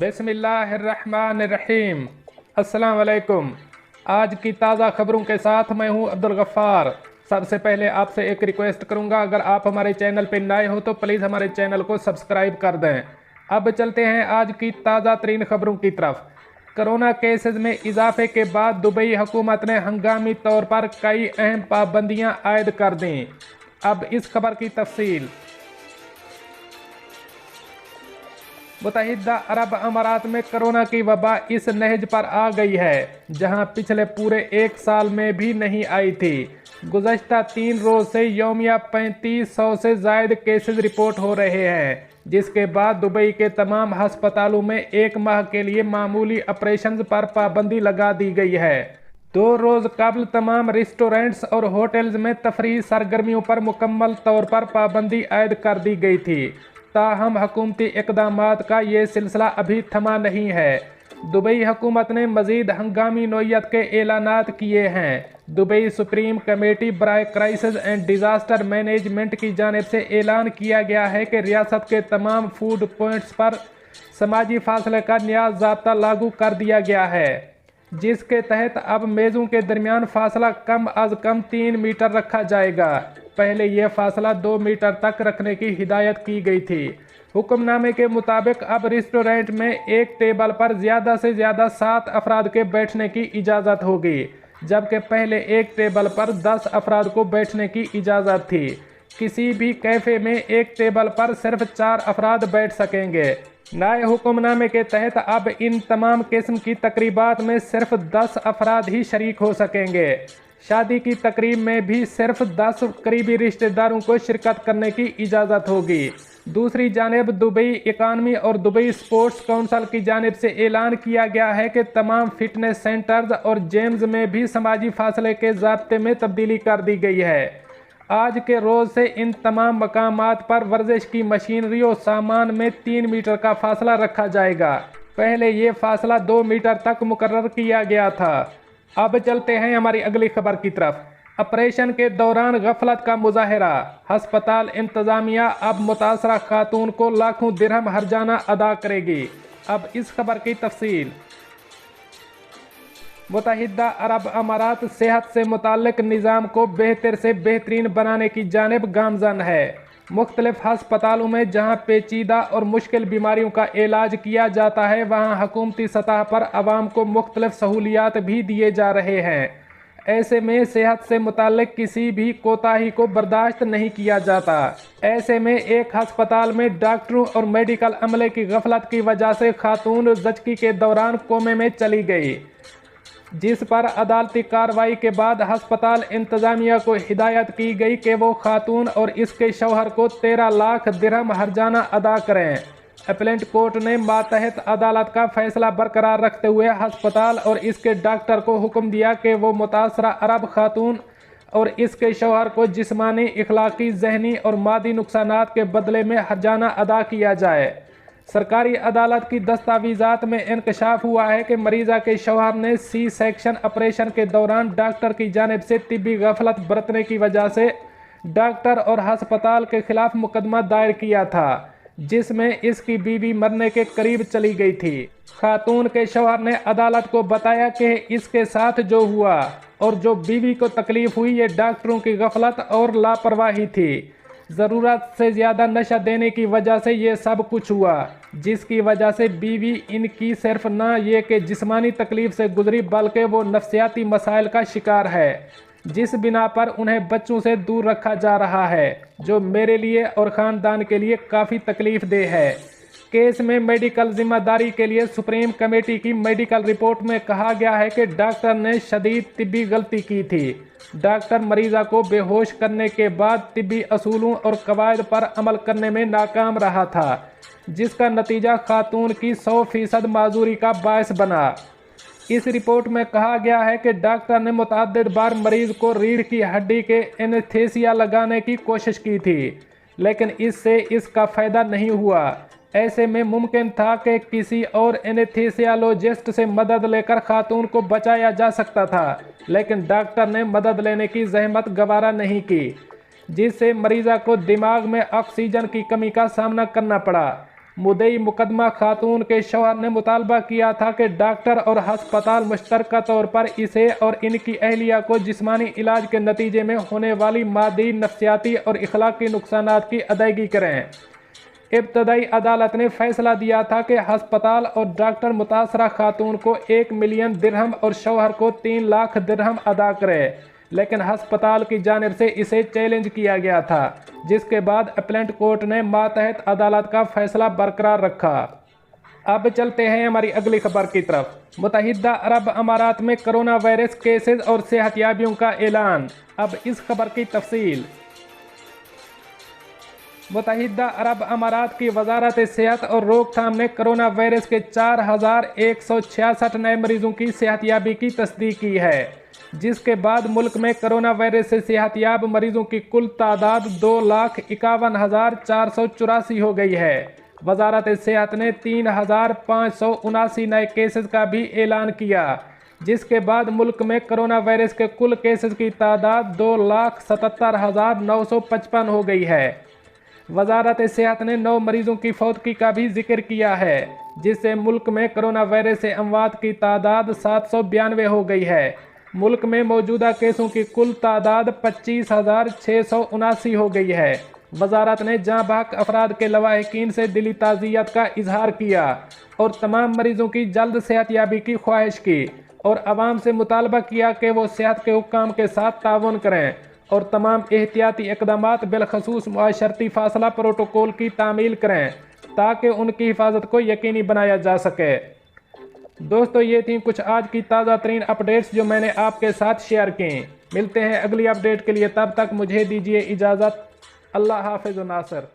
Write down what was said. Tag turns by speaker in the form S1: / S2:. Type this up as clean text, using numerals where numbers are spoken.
S1: बिस्मिल्लाहिर्रहमानिर्रहीम। अस्सलाम वालेकुम। आज की ताज़ा खबरों के साथ मैं हूं अब्दुल गफ़्फ़ार। सबसे पहले आपसे एक रिक्वेस्ट करूंगा, अगर आप हमारे चैनल पर नए हो तो प्लीज़ हमारे चैनल को सब्सक्राइब कर दें। अब चलते हैं आज की ताज़ा तरीन खबरों की तरफ। कोरोना केसेस में इजाफे के बाद दुबई हुकूमत ने हंगामी तौर पर कई अहम पाबंदियां आयद कर दी। अब इस खबर की तफसील। मुत्तहिदा अरब अमारात में कोरोना की वबा इस नहज पर आ गई है जहां पिछले पूरे एक साल में भी नहीं आई थी। गुज़श्ता 3 रोज से यौमिया 3500 से ज़ायद केसेस रिपोर्ट हो रहे हैं, जिसके बाद दुबई के तमाम हस्पतालों में एक माह के लिए मामूली ऑपरेशंस पर पाबंदी लगा दी गई है। 2 रोज कबल तमाम रेस्टोरेंट्स और होटल्स में तफरीही सरगर्मियों पर मुकम्मल तौर पर पाबंदी आयद कर दी गई थी। ताहम हुकूमती इक़दामात का ये सिलसिला अभी थमा नहीं है। दुबई हुकूमत ने मज़ीद हंगामी नौयत के ऐलानात किए हैं। दुबई सुप्रीम कमेटी बराए क्राइसिस एंड डिज़ास्टर मैनेजमेंट की जानिब से ऐलान किया गया है कि रियासत के तमाम फूड पॉइंट्स पर समाजी फासले का नया ज़ाब्ता लागू कर दिया गया है, जिसके तहत अब मेज़ों के दरमियान फासला कम अज़ कम 3 मीटर रखा जाएगा। पहले यह फासला 2 मीटर तक रखने की हिदायत की गई थी। हुक्मनामे के मुताबिक अब रेस्टोरेंट में एक टेबल पर ज़्यादा से ज़्यादा 7 अफराद के बैठने की इजाज़त होगी, जबकि पहले एक टेबल पर 10 अफराद को बैठने की इजाज़त थी। किसी भी कैफ़े में एक टेबल पर सिर्फ 4 अफराद बैठ सकेंगे। नए हुक्मनामे के तहत अब इन तमाम किस्म की तकरीबात में सिर्फ 10 अफराद ही शरीक हो सकेंगे। शादी की तकरीब में भी सिर्फ 10 करीबी रिश्तेदारों को शिरकत करने की इजाज़त होगी। दूसरी जानिब दुबई इकानमी और दुबई स्पोर्ट्स काउंसिल की जानिब से ऐलान किया गया है कि तमाम फिटनेस सेंटर्स और जिम्स में भी समाजी फासले के ज़ाब्ते में तब्दीली कर दी गई है। आज के रोज़ से इन तमाम मकामात पर वर्जिश की मशीनरी और सामान में 3 मीटर का फासला रखा जाएगा। पहले ये फासला 2 मीटर तक मुकर्रर किया गया था। अब चलते हैं हमारी अगली खबर की तरफ। ऑपरेशन के दौरान गफलत का मुजाहरा, हस्पताल इंतज़ामिया अब मुतासरा खातून को लाखों दिरहम हर्जाना अदा करेगी। अब इस खबर की तफसील। मुत्तहिदा अरब अमारात सेहत से मुताल्लिक निज़ाम को बेहतर से बेहतरीन बनाने की जानिब गामज़न है। मुख्तलिफ हस्पतालों में जहां पेचीदा और मुश्किल बीमारियों का इलाज किया जाता है, वहां हुकूमती सतह पर आवाम को मुख्तलिफ सहूलियात भी दिए जा रहे हैं। ऐसे में सेहत से मुताल्लिक किसी भी कोताही को बर्दाश्त नहीं किया जाता। ऐसे में एक हस्पताल में डॉक्टरों और मेडिकल अमले की गफलत की वजह से खातून ज़चकी के दौरान कोमे में चली गई, जिस पर अदालती कार्रवाई के बाद हस्पताल इंतज़ामिया को हिदायत की गई कि वो खातून और इसके शौहर को 13 लाख दिरहम हर्जाना अदा करें। अपीलेट कोर्ट ने मातहत अदालत का फैसला बरकरार रखते हुए हस्पताल और इसके डॉक्टर को हुक्म दिया कि वो मुतासरा अरब खातून और इसके शौहर को जिस्मानी, इखलाकी, जहनी और मादी नुकसानात के बदले में हर्जाना अदा किया जाए। सरकारी अदालत की दस्तावेज़ात में इंकशाफ हुआ है कि मरीज़ा के शौहर ने सी सेक्शन ऑपरेशन के दौरान डॉक्टर की जानिब से तिब्बी गफलत बरतने की वजह से डॉक्टर और हस्पताल के खिलाफ मुकदमा दायर किया था, जिसमें इसकी बीवी मरने के करीब चली गई थी। खातून के शौहर ने अदालत को बताया कि इसके साथ जो हुआ और जो बीवी को तकलीफ हुई, ये डॉक्टरों की गफलत और लापरवाही थी। ज़रूरत से ज़्यादा नशा देने की वजह से ये सब कुछ हुआ, जिसकी वजह से बीवी इनकी सिर्फ न ये कि जिस्मानी तकलीफ से गुजरी, बल्कि वो नफ्सियाती मसाइल का शिकार है, जिस बिना पर उन्हें बच्चों से दूर रखा जा रहा है, जो मेरे लिए और ख़ानदान के लिए काफ़ी तकलीफ दे है। केस में मेडिकल जिम्मेदारी के लिए सुप्रीम कमेटी की मेडिकल रिपोर्ट में कहा गया है कि डॉक्टर ने शदीद तिब्बी गलती की थी। डॉक्टर मरीज़ा को बेहोश करने के बाद तिब्बी असूलों और कवायद पर अमल करने में नाकाम रहा था, जिसका नतीजा खातून की 100% माजूरी का बायस बना। इस रिपोर्ट में कहा गया है कि डॉक्टर ने मुतअद्दिद बार मरीज़ को रीढ़ की हड्डी के एनेस्थीसिया लगाने की कोशिश की थी, लेकिन इससे इसका फ़ायदा नहीं हुआ। ऐसे में मुमकिन था कि किसी और एनेस्थीसियोलॉजिस्ट से मदद लेकर खातून को बचाया जा सकता था, लेकिन डॉक्टर ने मदद लेने की जहमत गवारा नहीं की, जिससे मरीज़ा को दिमाग में ऑक्सीजन की कमी का सामना करना पड़ा। मुद्दई मुकदमा खातून के शौहर ने मुतालबा किया था कि डॉक्टर और हस्पताल मुश्तरका तौर पर इसे और इनकी अहलिया को जिस्मानी इलाज के नतीजे में होने वाली मादी, नफ्सियाती और इखलाकी नुकसानात की अदायगी करें। इब्तदाई अदालत ने फैसला दिया था कि हस्पताल और डॉक्टर मुतासरा खातून को 1 मिलियन दिरहम और शौहर को 3 लाख दिरहम अदा करे, लेकिन हस्पताल की जानिब से इसे चैलेंज किया गया था, जिसके बाद अपीलेट कोर्ट ने मातहत अदालत का फैसला बरकरार रखा। अब चलते हैं हमारी अगली खबर की तरफ। मुत्तहिदा अरब अमारात में कोरोना वायरस केसेस और सेहतयाबियों का ऐलान। अब इस खबर की तफसील। मुत्तहिदा अरब अमारात की वजारत सेहत और रोकथाम ने कोरोना वायरस के 4166 नए मरीजों की सेहतयाबी की तस्दीक की है, जिसके बाद मुल्क में कोरोना वायरस से सेहतयाब मरीजों की कुल तादाद 2,51,484 हो गई है। वजारत सेहत ने 3,579 नए केसेस का भी ऐलान किया, जिसके बाद मुल्क में कोरोना वायरस के कुल केसेस की तादाद 2,77,955 हो गई है। वजारत सेहत ने 9 मरीजों की फौतगी का भी जिक्र किया है, जिससे मुल्क में कोरोना वायरस से अमवात की तादाद 792 हो गई है। मुल्क में मौजूदा केसों की कुल तादाद 25,679 हो गई है। वजारत ने जाँ बहक अफराद के लवाहिकीन से दिली ताज़ियत का इजहार किया और तमाम मरीजों की जल्द सेहतयाबी की ख्वाहिश की और आवाम से मुतालबा किया कि वो सेहत के हुक्काम के साथ ताउन करें और तमाम एहतियाती इक़दामात बिलखसूस मुआशरती फासला प्रोटोकॉल की तामील करें ताकि उनकी हिफाजत को यकीनी बनाया जा सके। दोस्तों, ये थी कुछ आज की ताज़ा तरीन अपडेट्स जो मैंने आपके साथ शेयर की। मिलते हैं अगली अपडेट के लिए, तब तक मुझे दीजिए इजाज़त। अल्लाह हाफ़िज़ नासर।